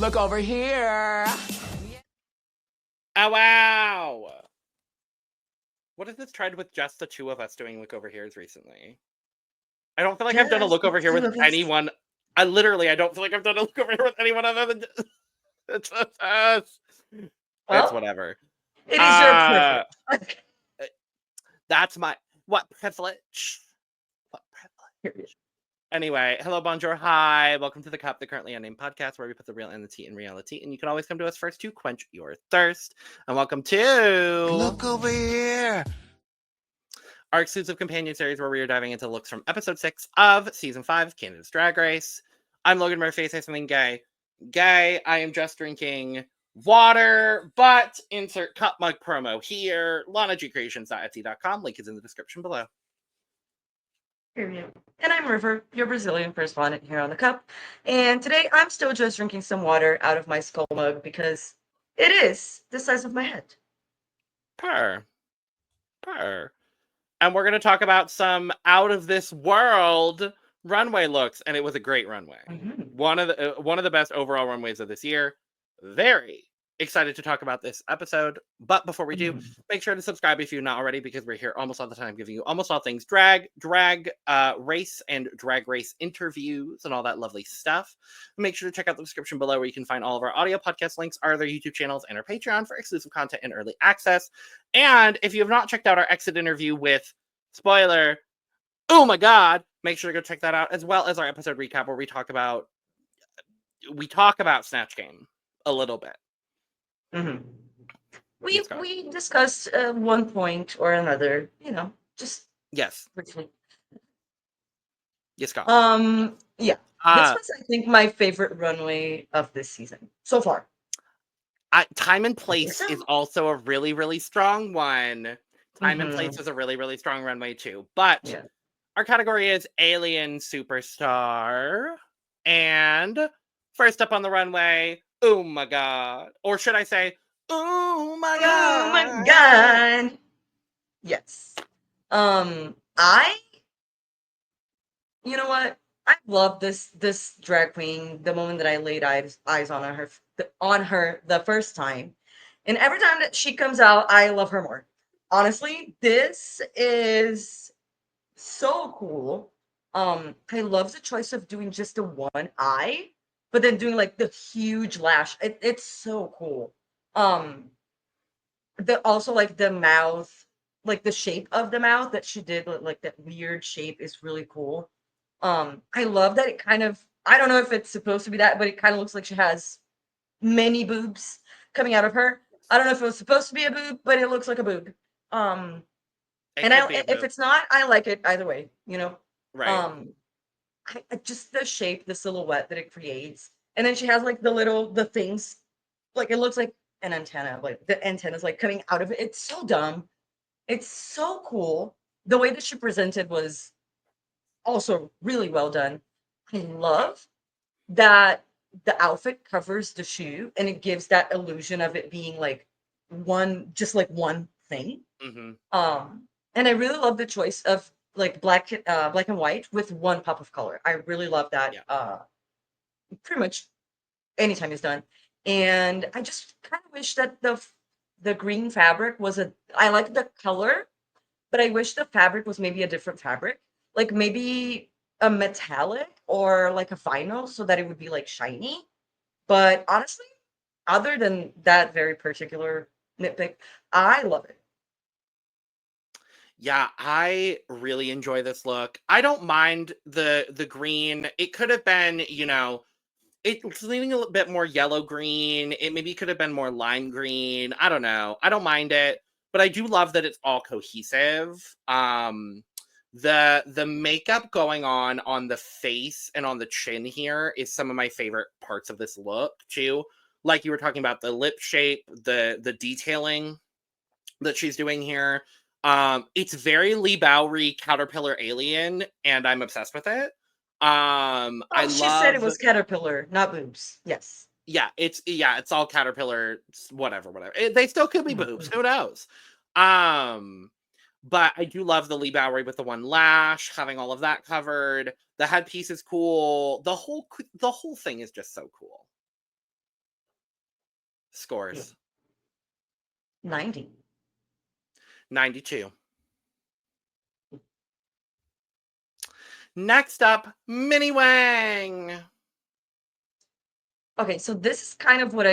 Look over here. Oh, wow. What is this trend with just the two of us doing look over here's recently? I don't feel like I've done a look over here with anyone. I don't feel like I've done a look over here with anyone other than it's us. Well, it's whatever. It is your privilege. That's my privilege. What privilege? Anyway, hello, bonjour, hi. Welcome to The Cup, the Currently Unnamed Podcast, where we put the real and the tea in reality. And you can always come to us first to quench your thirst. And welcome to... Look over here. Our exclusive companion series where we are diving into looks from episode 6 of season 5 of Canada's Drag Race. I'm Logan River, say something gay. Gay, I am just drinking water, but insert cup mug promo here. LanaGCreations.etsy.com. Link is in the description below. And I'm River, your Brazilian correspondent here on The Cup. And today I'm still just drinking some water out of my skull mug because it is the size of my head. Purr. And we're going to talk about some out of this world runway looks, and it was a great runway. Mm-hmm. One of the best overall runways of this year. Very excited to talk about this episode. But before we do, make sure to subscribe if you're not already, because we're here almost all the time giving you almost all things drag race, and drag race interviews and all that lovely stuff. Make sure to check out the description below where you can find all of our audio podcast links, our other YouTube channels, and our Patreon for exclusive content and early access. And if you have not checked out our exit interview with, spoiler, oh my god, make sure to go check that out, as well as our episode recap where we talk about Snatch Game a little bit. Mm-hmm. We discussed one point or another, just yes, briefly. Yes, Scott. Yeah. This was, I think, my favorite runway of this season so far. Time and Place is also a really, really strong one. Time and Place was a really, really strong runway too. But our category is Alien Superstar. And first up on the runway, oh my god. Or should I say, oh my god. Oh my god. Yes. You know what? I love this drag queen the moment that I laid eyes on her the first time. And every time that she comes out, I love her more. Honestly, this is so cool. I love the choice of doing just the one eye, but then doing like the huge lash. It's so cool. Also like the mouth, like the shape of the mouth that she did, like that weird shape is really cool. I love that it kind of, I don't know if it's supposed to be that, but it kind of looks like she has many boobs coming out of her. I don't know if it was supposed to be a boob, but it looks like a boob. If it's not, I like it either way, Right. Just the shape, the silhouette that it creates. And then she has like the things, like it looks like an antenna, like the antenna's like coming out of it. It's so dumb. It's so cool. The way that she presented was also really well done. I love that the outfit covers the shoe and it gives that illusion of it being like one thing. And I really love the choice of like black and white with one pop of color. I really love that. Pretty much anytime it's done. And I just kind of wish that the green fabric was I like the color, but I wish the fabric was maybe a different fabric. Like maybe a metallic or like a vinyl so that it would be like shiny. But honestly, other than that very particular nitpick, I love it. Yeah, I really enjoy this look. I don't mind the green. It could have been, it's leaning a little bit more yellow green. It maybe could have been more lime green. I don't know. I don't mind it, but I do love that it's all cohesive. The makeup going on the face and on the chin here is some of my favorite parts of this look too. Like you were talking about the lip shape, the detailing that she's doing here. It's very Lee Bowery Caterpillar Alien, and I'm obsessed with it. She said it was Caterpillar, not boobs. Yes. Yeah, it's all Caterpillar, whatever. They still could be boobs. Who knows? But I do love the Lee Bowery with the one lash, having all of that covered. The headpiece is cool. The whole thing is just so cool. Scores. 90. 92. Next up, Minhi Wang. Okay, so this is kind of what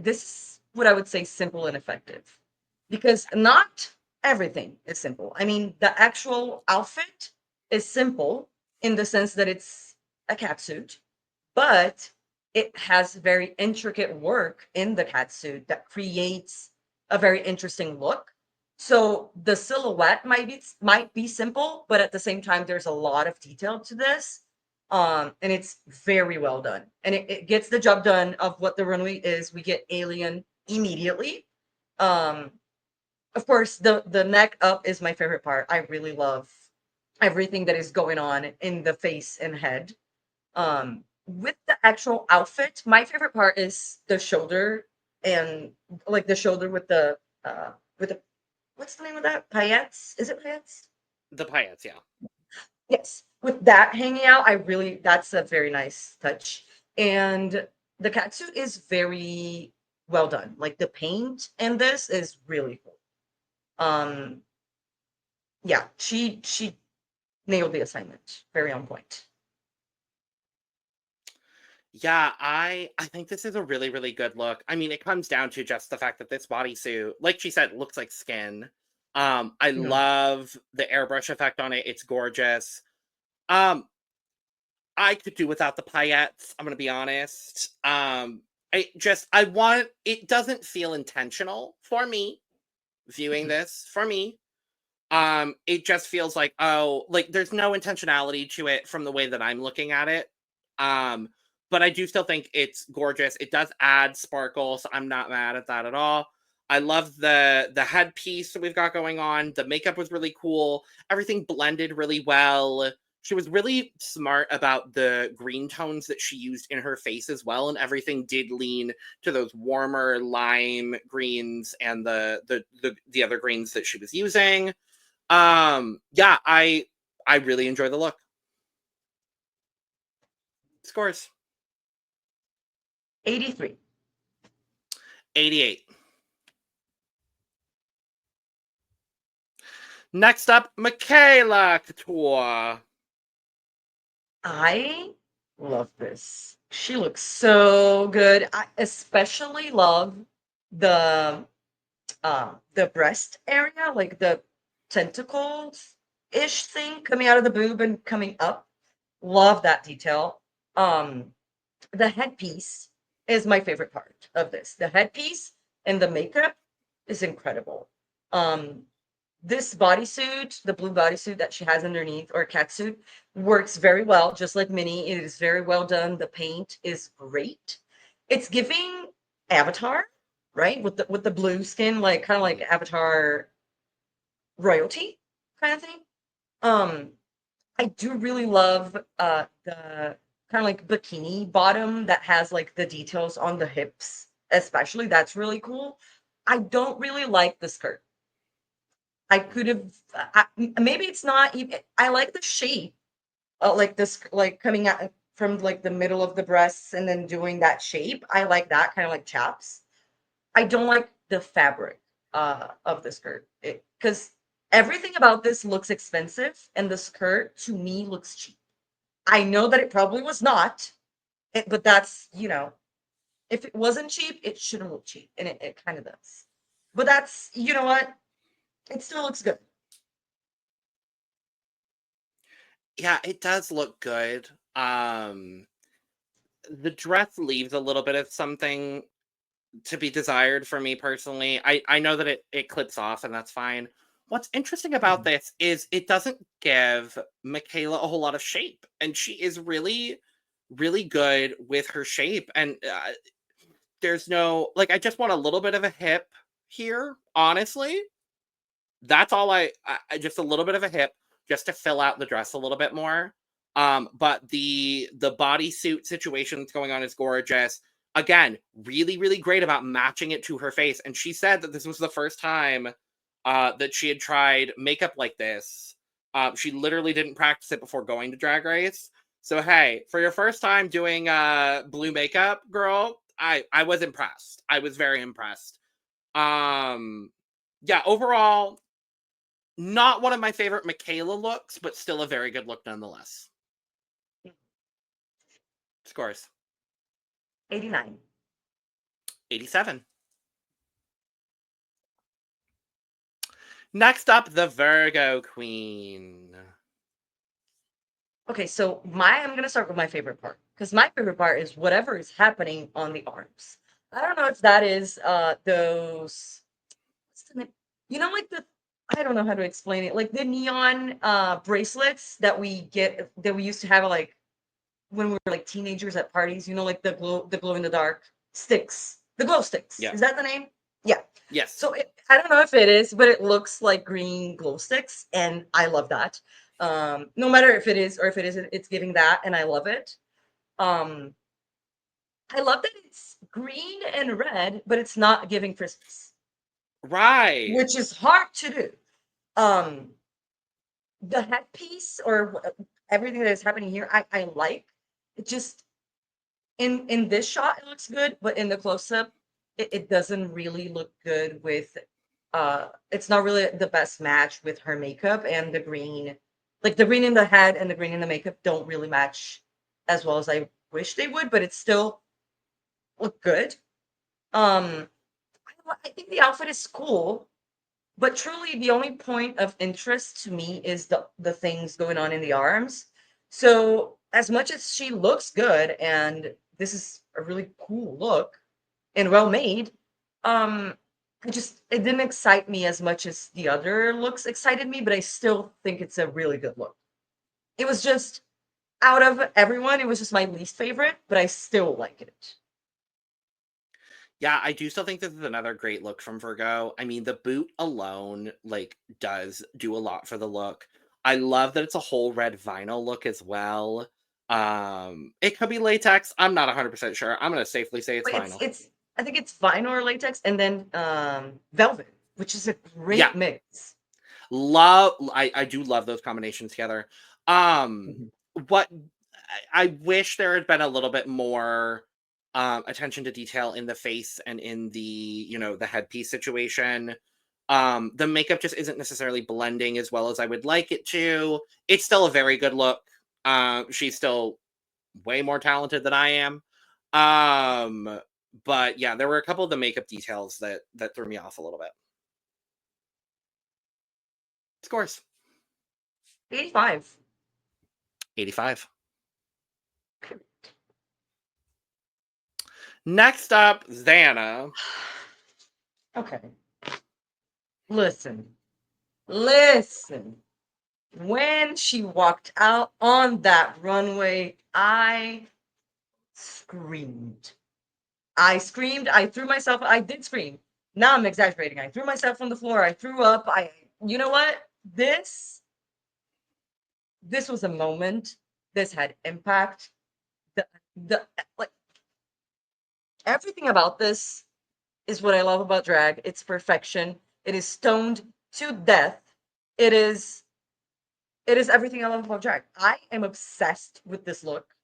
this is what I would say simple and effective, because not everything is simple. I mean, the actual outfit is simple in the sense that it's a catsuit, but it has very intricate work in the catsuit that creates a very interesting look. So the silhouette might be simple, but at the same time, there's a lot of detail to this. And it's very well done. And it gets the job done of what the runway is. We get alien immediately. Of course, the neck up is my favorite part. I really love everything that is going on in the face and head. With the actual outfit, my favorite part is the shoulder, and like the shoulder with the what's the name of that? Paillettes? Is it paillettes? The paillettes, yeah. Yes. With that hanging out, that's a very nice touch. And the catsuit is very well done. Like the paint in this is really cool. Yeah, she nailed the assignment. Very on point. Yeah, I think this is a really, really good look. I mean, it comes down to just the fact that this bodysuit, like she said, looks like skin. I love the airbrush effect on it. It's gorgeous. I could do without the paillettes, I'm gonna be honest. It doesn't feel intentional for me viewing this. For me, it just feels like, oh, like there's no intentionality to it from the way that I'm looking at it. But I do still think it's gorgeous. It does add sparkle, so I'm not mad at that at all. I love the headpiece that we've got going on. The makeup was really cool. Everything blended really well. She was really smart about the green tones that she used in her face as well, and everything did lean to those warmer lime greens and the other greens that she was using. Yeah, I really enjoy the look. Scores. 83. 88. Next up, Makayla Couture. I love this. She looks so good. I especially love the breast area, like the tentacles ish thing coming out of the boob and coming up. Love that detail. The headpiece is my favorite part of this. The headpiece and the makeup is incredible. This bodysuit, the blue bodysuit that she has underneath, or catsuit, works very well, just like Minnie. It is very well done. The paint is great. It's giving Avatar, right? With the blue skin, like kind of like Avatar royalty kind of thing. I do really love the kind of like bikini bottom that has like the details on the hips, especially. That's really cool. I don't really like the skirt. I could have maybe it's not even. I like the shape, like this, like coming out from like the middle of the breasts and then doing that shape. I like that kind of like chaps. I don't like the fabric of the skirt, because everything about this looks expensive, and the skirt to me looks cheap. I know that it probably was not, but that's, if it wasn't cheap, it shouldn't look cheap, and it kind of does. But that's, you know what? It still looks good. Yeah, it does look good. The dress leaves a little bit of something to be desired for me personally. I know that it clips off, and that's fine. What's interesting about this is it doesn't give Makayla a whole lot of shape, and she is really, really good with her shape. And there's no, like, I just want a little bit of a hip here, honestly. That's all I just a little bit of a hip just to fill out the dress a little bit more. But the bodysuit situation that's going on is gorgeous. Again, really, really great about matching it to her face. And she said that this was the first time that she had tried makeup like this. She literally didn't practice it before going to Drag Race. So hey, for your first time doing blue makeup, girl, I was impressed. I was very impressed. Yeah, overall, not one of my favorite Makayla looks, but still a very good look nonetheless. Scores. 89. 87. Next up, the Virgo Queen. Okay, so I'm gonna start with my favorite part, because my favorite part is whatever is happening on the arms. I don't know if that is those, what's the name? You know, like I don't know how to explain it. Like the neon bracelets that we used to have like when we were like teenagers at parties, you know, like the glow in the dark sticks, the glow sticks. Yeah. Is that the name? Yeah. Yes. So I don't know if it is, but it looks like green glow sticks, and I love that. No matter if it is or if it isn't, it's giving that, and I love it. I love that it's green and red, but it's not giving Christmas, Right. which is hard to do. The headpiece or everything that is happening here, I like. It just in this shot it looks good, but in the close-up it doesn't really look good with it's not really the best match with her makeup, and the green, like the green in the head and the green in the makeup don't really match as well as I wish they would, but it still look good. I think the outfit is cool, but truly the only point of interest to me is the things going on in the arms. So as much as she looks good and this is a really cool look and well made, it didn't excite me as much as the other looks excited me, but I still think it's a really good look. It was just, out of everyone, it was just my least favorite, but I still like it. Yeah, I do still think this is another great look from Virgo. I mean, the boot alone, like, does do a lot for the look. I love that it's a whole red vinyl look as well. It could be latex. I'm not 100% sure. I'm gonna safely say it's But vinyl. I think it's vinyl or latex, and then velvet, which is a great Yeah. mix. I do love those combinations together. Mhm. What I wish there had been a little bit more attention to detail in the face and in the, the headpiece situation. The makeup just isn't necessarily blending as well as I would like it to. It's still a very good look. She's still way more talented than I am. But yeah, there were a couple of the makeup details that threw me off a little bit. Scores. 85. 85. Next up, Xana. Okay. Listen. When she walked out on that runway, I screamed. I threw myself, I did scream. Now I'm exaggerating. I threw myself on the floor. I threw up. You know what? This was a moment. This had impact. The like everything about this is what I love about drag. It's perfection. It is stoned to death. It is everything I love about drag. I am obsessed with this look.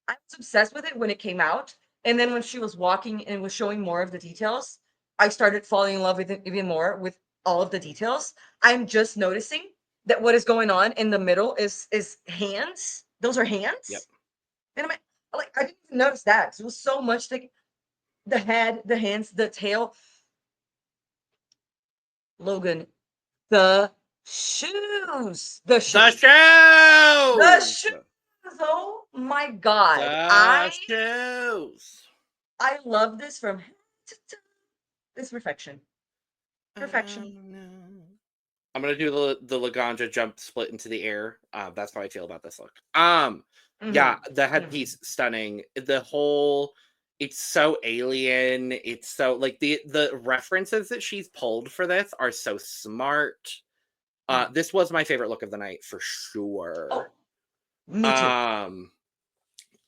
I was obsessed with it when it came out, and then when she was walking and was showing more of the details, I started falling in love with it even more with all of the details. I'm just noticing that what is going on in the middle is hands. Those are Yep. hands. And I didn't even notice that 'cause it was so much the head, the hands, the tail. Logan, the shoes. The shoes. The shoes. Oh my God. The shoes. I love this from head to toe. It's perfection. Perfection. I'm gonna do the Laganja jump split into the air. That's how I feel about this look. Yeah, the headpiece stunning. The whole, it's so alien. It's so like the references that she's pulled for this are so smart. This was my favorite look of the night for sure. Oh, me too.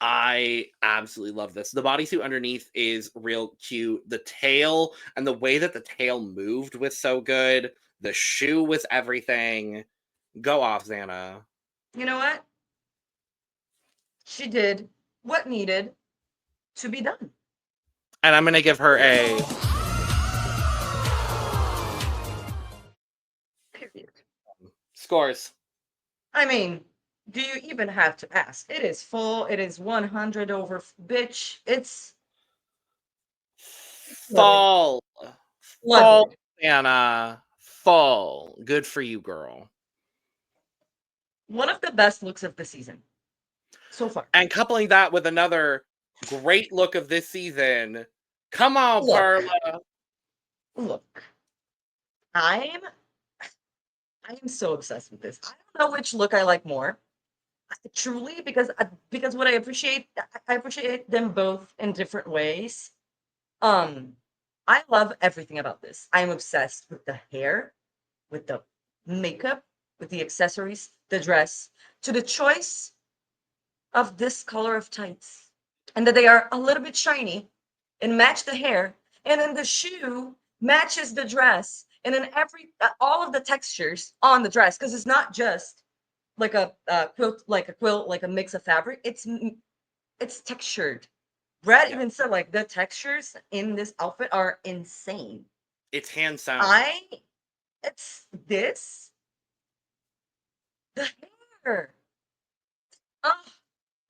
I absolutely love this. The bodysuit underneath is real cute. The tail and the way that the tail moved was so good. The shoe was everything. Go off, Xana. You know what? She did what needed to be done. And I'm gonna give her a Period. scores. I mean, do you even have to ask? It is full. It is 100 over bitch. It's Fall. Fall, flooded. Anna. Fall. Good for you, girl. One of the best looks of the season so far. And coupling that with another great look of this season. Come on, Look. Perla. Look, I am so obsessed with this. I don't know which look I like more. Truly, because what I appreciate them both in different ways. I love everything about this. I am obsessed with the hair, with the makeup, with the accessories, the dress, to the choice of this color of tights, and that they are a little bit shiny and match the hair, and then the shoe matches the dress, and then all of the textures on the dress, because it's not just like a quilt, like a mix of fabric. It's textured. Brad Yeah. even said like the textures in this outfit are insane. It's hand sewn. It's this the hair. Oh,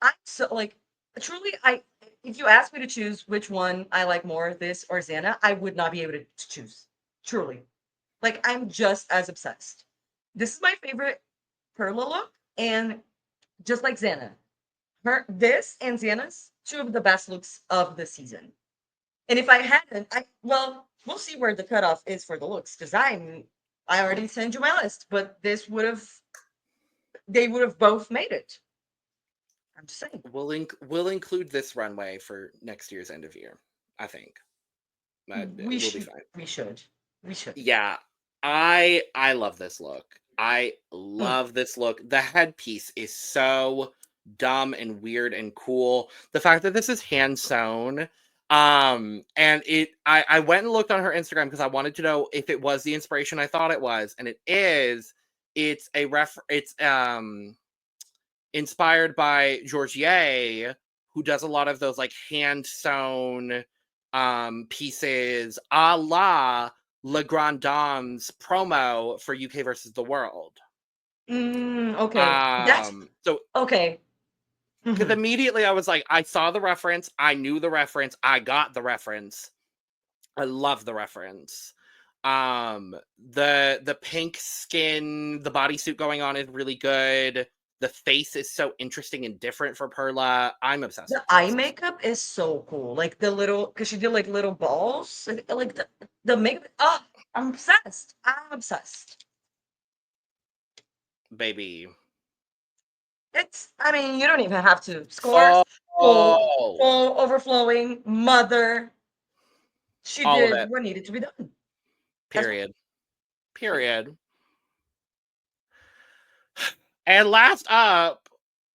I'm so like truly. If you ask me to choose which one I like more, this or Xana, I would not be able to choose. Truly, like I'm just as obsessed. This is my favorite Perla look, and just like Xana, this and Xana's two of the best looks of the season. And if I hadn't, well, we'll see where the cutoff is for the looks, because I already sent you my list, but they would have both made it. I'm just saying. We'll include this runway for next year's end of year. I think that We will be should. fine. We should. We should. Yeah, I love this look. I Mm. love this look. The headpiece is so dumb and weird and cool. The fact that this is hand sewn, and I went and looked on her Instagram because I wanted to know if it was the inspiration I thought it was, and it is. It's inspired by Georgier, who does a lot of those like hand sewn pieces, a la Le Grand Dame's promo for UK versus the World. Okay. That's So okay. because immediately I was like, I saw the reference, I knew the reference, I got the reference. I love the reference. The pink skin, the bodysuit going on is really good. The face is so interesting and different for Perla. I'm obsessed The with eye this. makeup is so cool. Like the little, because she did like little balls. Like the makeup. Oh, I'm obsessed. I'm obsessed. Baby. I mean, you don't even have to. Scores, full, Oh, overflowing, mother. She all of did it. what needed to be done. Period. Period. And last up,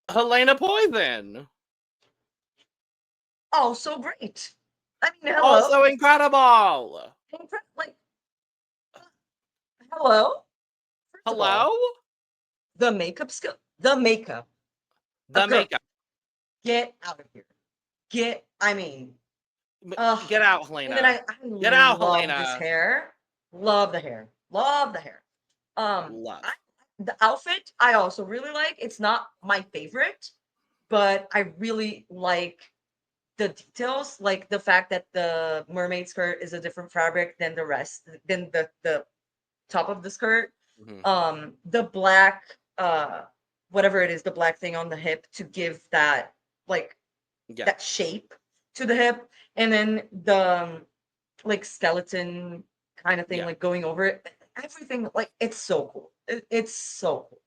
Helena Poison. Oh, so great. I mean, hello. Also incredible. Like, hello. First of all, Hello? the makeup skill. The makeup. The Girl, makeup. get out of here. I mean, Get out, and then Helena. I Get out, love this Helena. hair. Love the hair. Love the hair. Love. The outfit I also really like. It's not my favorite, but I really like the details, like the fact that the mermaid skirt is a different fabric than the rest, than the top of the skirt. The black, whatever it is, the black thing on the hip to give that like that shape to the hip, and then the like skeleton kind of thing, like going over it. Everything, like it's so cool. It's so cool.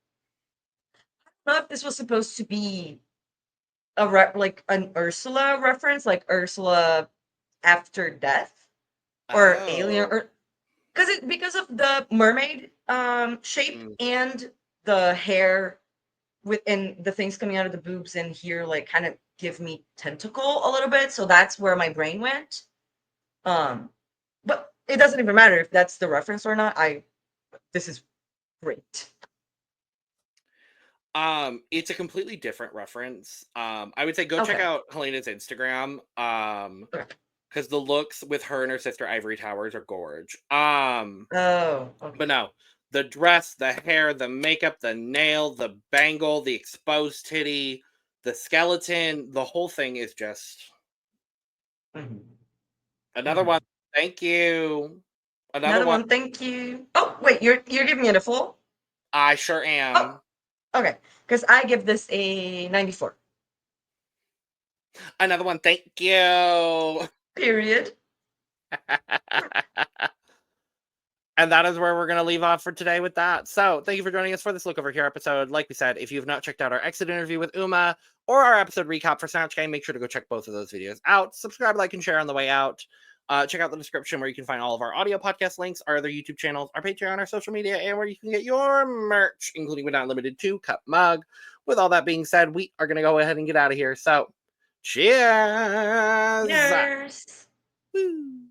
I don't know if this was supposed to be like an Ursula reference, like Ursula after death or alien, or because of the mermaid shape and the hair within the things coming out of the boobs in here, like kind of give me tentacle a little bit. So that's where my brain went. But it doesn't even matter if that's the reference or not. This is great. It's a completely different reference. I would say go check out Helena's Instagram. because the looks with her and her sister Ivory Towers are gorge. Oh, okay. But no, the dress, the hair, the makeup, the nail, the bangle, the exposed titty, the skeleton, the whole thing is just another one. Thank you. Another one. Thank you. Oh, wait, you're giving it a full? I sure am. Oh, okay, because I give this a 94. Another one. Thank you. Period. And that is where we're going to leave off for today with that. So thank you for joining us for this Look Over Here episode. Like we said, if you have not checked out our exit interview with Uma or our episode recap for Snatch Game, make sure to go check both of those videos out. Subscribe, like, and share on the way out. Check out the description where you can find all of our audio podcast links, our other YouTube channels, our Patreon, our social media, and where you can get your merch, including but not limited to cup mug. With all that being said, we are going to go ahead and get out of here. So cheers! Cheers. Woo.